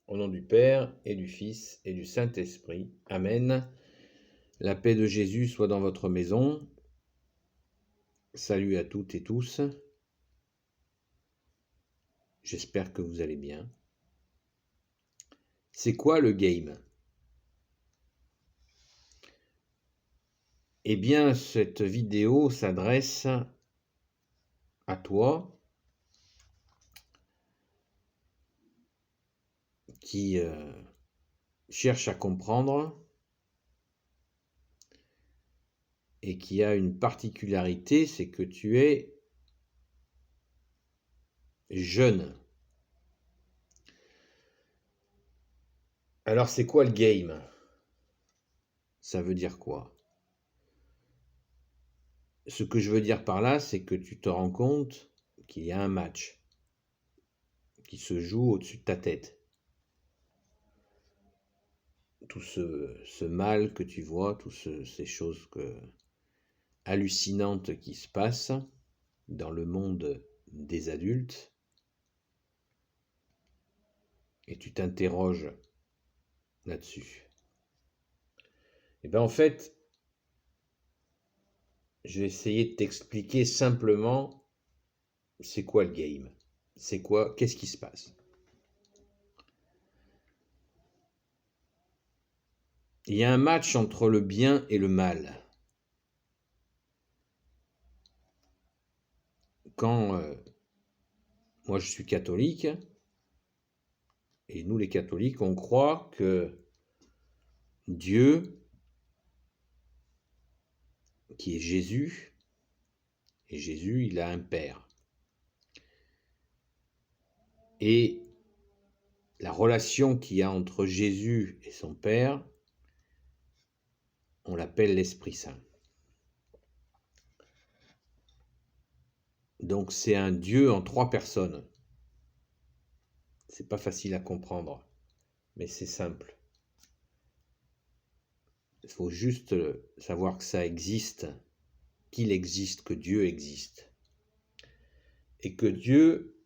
Au nom du Père, et du Fils, et du Saint-Esprit. Amen. La paix de Jésus soit dans votre maison. Salut à toutes et tous. J'espère que vous allez bien. C'est quoi le game? Eh bien, cette vidéo s'adresse à toi qui cherche à comprendre et qui a une particularité, c'est que tu es jeune. Alors, c'est quoi le game? Ça veut dire quoi? Ce que je veux dire par là, c'est que tu te rends compte qu'il y a un match qui se joue au-dessus de ta tête. Tout ce mal que tu vois, toutes ces choses hallucinantes qui se passent dans le monde des adultes, et tu t'interroges là-dessus. Et bien en fait, je vais essayer de t'expliquer simplement c'est quoi le game, c'est quoi, qu'est-ce qui se passe. Il y a un match entre le bien et le mal. Quand moi je suis catholique, et nous les catholiques, on croit que Dieu, qui est Jésus, et Jésus, il a un père. Et la relation qu'il y a entre Jésus et son père, on l'appelle l'Esprit Saint. Donc c'est un Dieu en 3 personnes. C'est pas facile à comprendre, mais c'est simple. Il faut juste savoir que ça existe, qu'il existe, que Dieu existe. Et que Dieu,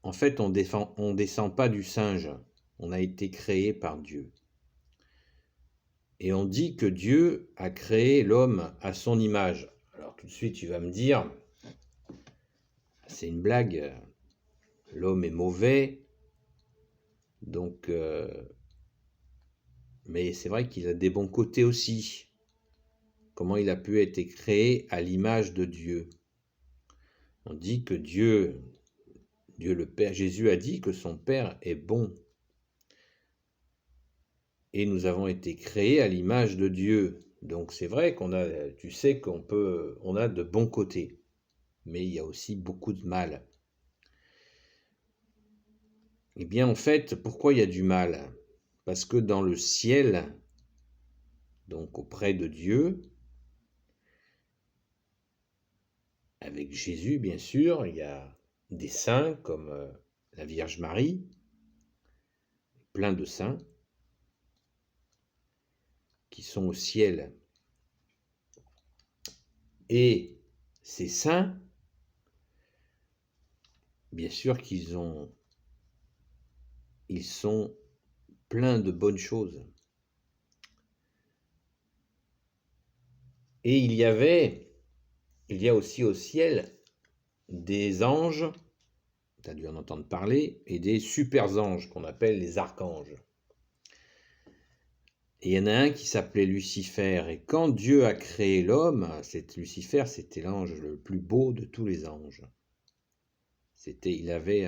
en fait, on descend pas du singe. On a été créé par Dieu. Et on dit que Dieu a créé l'homme à son image. Alors tout de suite, tu vas me dire, c'est une blague, l'homme est mauvais, donc... mais c'est vrai qu'il a des bons côtés aussi. Comment il a pu être créé à l'image de Dieu. On dit que Dieu le Père, Jésus a dit que son Père est bon. Et nous avons été créés à l'image de Dieu. Donc c'est vrai tu sais on a de bons côtés. Mais il y a aussi beaucoup de mal. Eh bien en fait, pourquoi il y a du mal? Parce que dans le ciel, donc auprès de Dieu, avec Jésus bien sûr, il y a des saints comme la Vierge Marie, plein de saints, qui sont au ciel. Et ces saints, bien sûr qu'ils sont pleins de bonnes choses. Et il y a aussi au ciel des anges, tu as dû en entendre parler, et des super anges qu'on appelle les archanges. Et il y en a un qui s'appelait Lucifer. Et quand Dieu a créé l'homme, Lucifer, c'était l'ange le plus beau de tous les anges. Il avait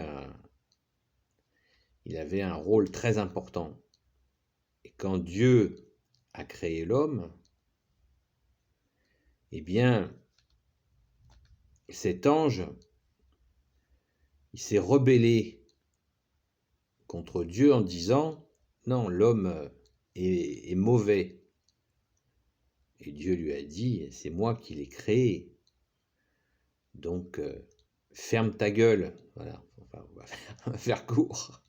un rôle très important. Et quand Dieu a créé l'homme, eh bien, cet ange, il s'est rebellé contre Dieu en disant « Non, l'homme est mauvais. » Et Dieu lui a dit « C'est moi qui l'ai créé. Donc, ferme ta gueule. » Voilà, enfin, on va faire court.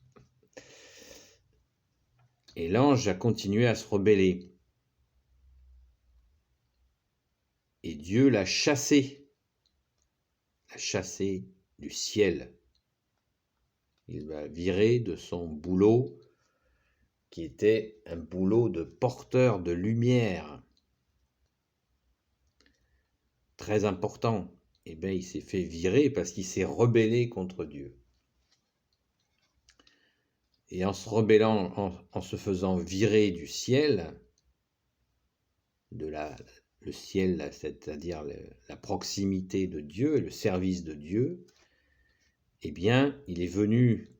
Et l'ange a continué à se rebeller. Et Dieu l'a chassé du ciel. Il l'a viré de son boulot qui était un boulot de porteur de lumière, très important. Eh bien, il s'est fait virer parce qu'il s'est rebellé contre Dieu. Et en se rebellant, en se faisant virer du ciel, le ciel, c'est-à-dire la proximité de Dieu, le service de Dieu, eh bien, il est venu,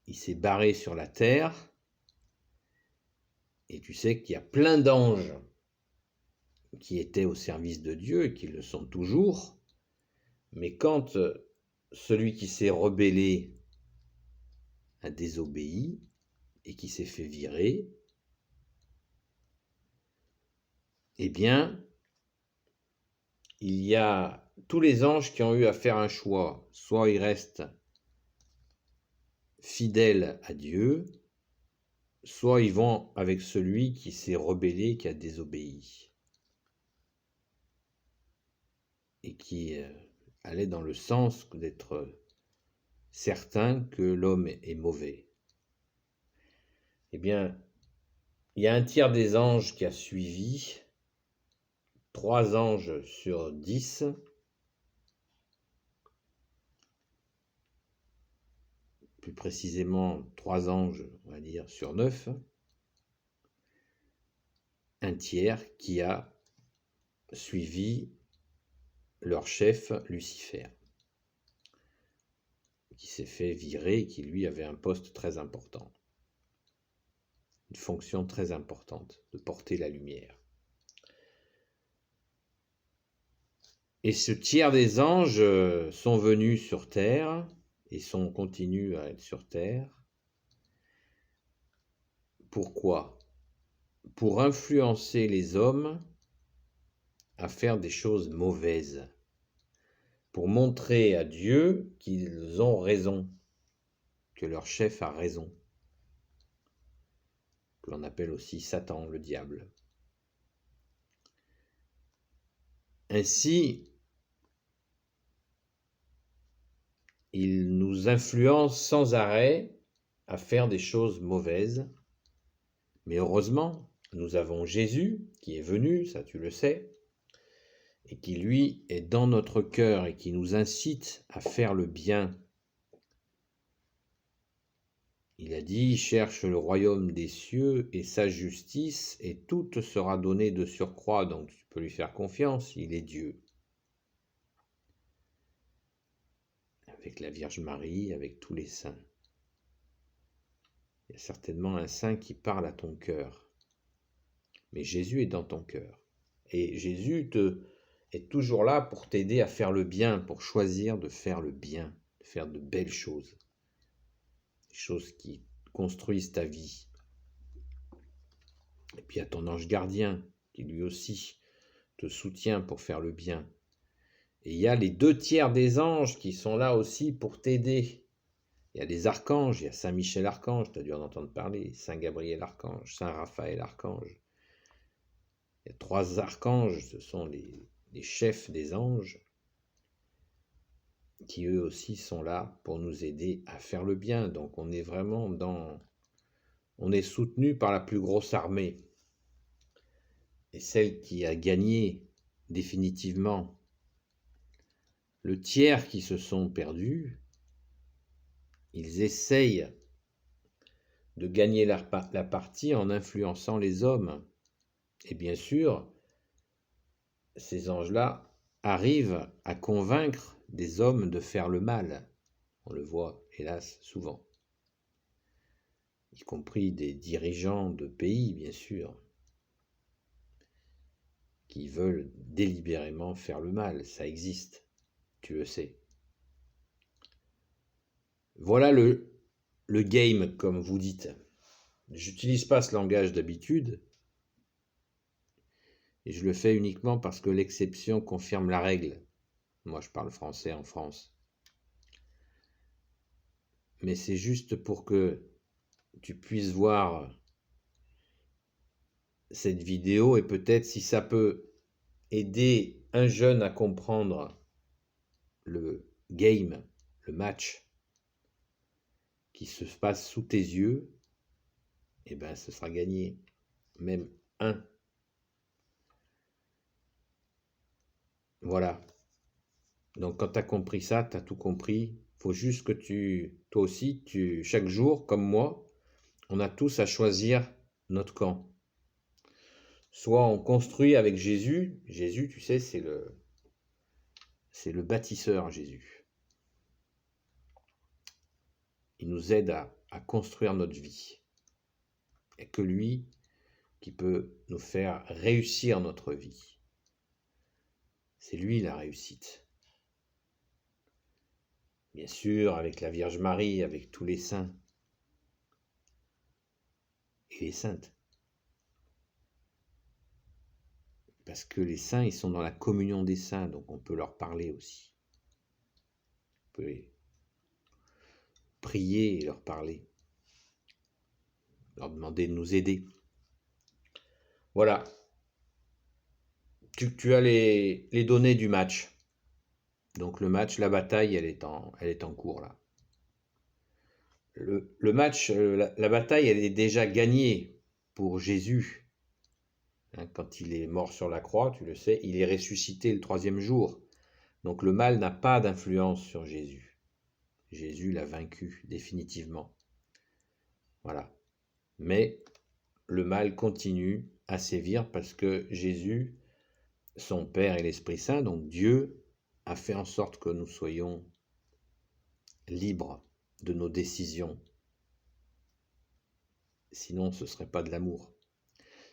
il s'est barré sur la terre, et tu sais qu'il y a plein d'anges qui étaient au service de Dieu et qui le sont toujours, mais quand celui qui s'est rebellé a désobéi et qui s'est fait virer, eh bien, il y a tous les anges qui ont eu à faire un choix. Soit ils restent fidèles à Dieu, soit ils vont avec celui qui s'est rebellé, qui a désobéi, et qui allait dans le sens d'être certain que l'homme est mauvais. Eh bien, il y a un tiers des anges qui a suivi, 3 anges sur 10, plus précisément 3 anges, on va dire, sur 9, un tiers qui a suivi leur chef Lucifer, qui s'est fait virer et qui lui avait un poste très important, une fonction très importante, de porter la lumière. Et ce tiers des anges sont venus sur terre et continuent à être sur terre. Pourquoi ? Pour influencer les hommes à faire des choses mauvaises, pour montrer à Dieu qu'ils ont raison, que leur chef a raison, que l'on appelle aussi Satan, le diable. Ainsi, il nous influence sans arrêt à faire des choses mauvaises. Mais heureusement, nous avons Jésus qui est venu, ça tu le sais, et qui lui est dans notre cœur et qui nous incite à faire le bien. Il a dit, cherche le royaume des cieux et sa justice, et tout te sera donné de surcroît, donc tu peux lui faire confiance, il est Dieu. Avec la Vierge Marie, avec tous les saints. Il y a certainement un saint qui parle à ton cœur. Mais Jésus est dans ton cœur. Et Jésus est toujours là pour t'aider à faire le bien, pour choisir de faire le bien, de faire de belles choses. Des choses qui construisent ta vie. Et puis il y a ton ange gardien qui lui aussi te soutient pour faire le bien. Et il y a les 2 tiers des anges qui sont là aussi pour t'aider. Il y a les archanges, il y a Saint Michel archange, tu as dû en entendre parler, Saint Gabriel archange, Saint Raphaël archange. Il y a 3 archanges, ce sont les chefs des anges, qui eux aussi sont là pour nous aider à faire le bien. Donc on est vraiment on est soutenu par la plus grosse armée. Et celle qui a gagné définitivement. Le tiers qui se sont perdus, ils essayent de gagner la partie en influençant les hommes. Et bien sûr, ces anges-là arrivent à convaincre des hommes de faire le mal. On le voit, hélas, souvent. Y compris des dirigeants de pays, bien sûr, qui veulent délibérément faire le mal. Ça existe, tu le sais. Voilà le game, comme vous dites. J'utilise pas ce langage d'habitude, et je le fais uniquement parce que l'exception confirme la règle. Moi, je parle français en France. Mais c'est juste pour que tu puisses voir cette vidéo et peut-être si ça peut aider un jeune à comprendre le game, le match qui se passe sous tes yeux, eh ben, ce sera gagné. Même un. Voilà. Donc, quand tu as compris ça, tu as tout compris. Faut juste que toi aussi, chaque jour, comme moi, on a tous à choisir notre camp. Soit on construit avec Jésus. Jésus, tu sais, c'est le bâtisseur, Jésus. Il nous aide à construire notre vie. Il n'y a que lui qui peut nous faire réussir notre vie. C'est lui la réussite. Bien sûr, avec la Vierge Marie, avec tous les saints et les saintes. Parce que les saints, ils sont dans la communion des saints, donc on peut leur parler aussi. On peut les prier et leur parler. Leur demander de nous aider. Voilà. Tu as les données du match. Donc le match, la bataille, elle est en cours là. Le match, la bataille, elle est déjà gagnée pour Jésus. Hein, quand il est mort sur la croix, tu le sais, il est ressuscité le 3e jour. Donc le mal n'a pas d'influence sur Jésus. Jésus l'a vaincu définitivement. Voilà. Mais le mal continue à sévir parce que Jésus, son Père et l'Esprit Saint, donc Dieu, a fait en sorte que nous soyons libres de nos décisions. Sinon, ce ne serait pas de l'amour.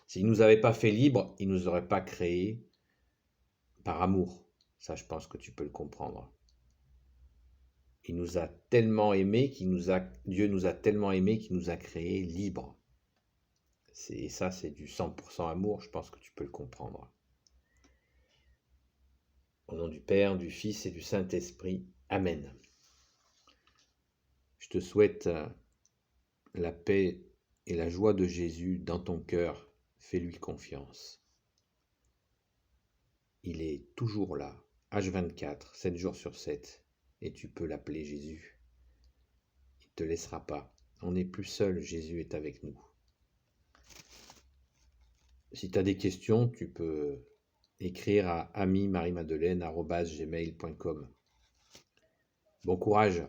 S'il ne nous avait pas fait libres, il ne nous aurait pas créés par amour. Ça, je pense que tu peux le comprendre. Il nous a tellement aimés Dieu nous a tellement aimés qu'il nous a créés libres. Ça, c'est du 100% amour, je pense que tu peux le comprendre. Au nom du Père, du Fils et du Saint-Esprit. Amen. Je te souhaite la paix et la joie de Jésus dans ton cœur. Fais-lui confiance. Il est toujours là, H24, 7 jours sur 7, et tu peux l'appeler Jésus. Il ne te laissera pas. On n'est plus seul, Jésus est avec nous. Si tu as des questions, tu peux écrire à ami-marie-madeleine@gmail.com. Bon courage!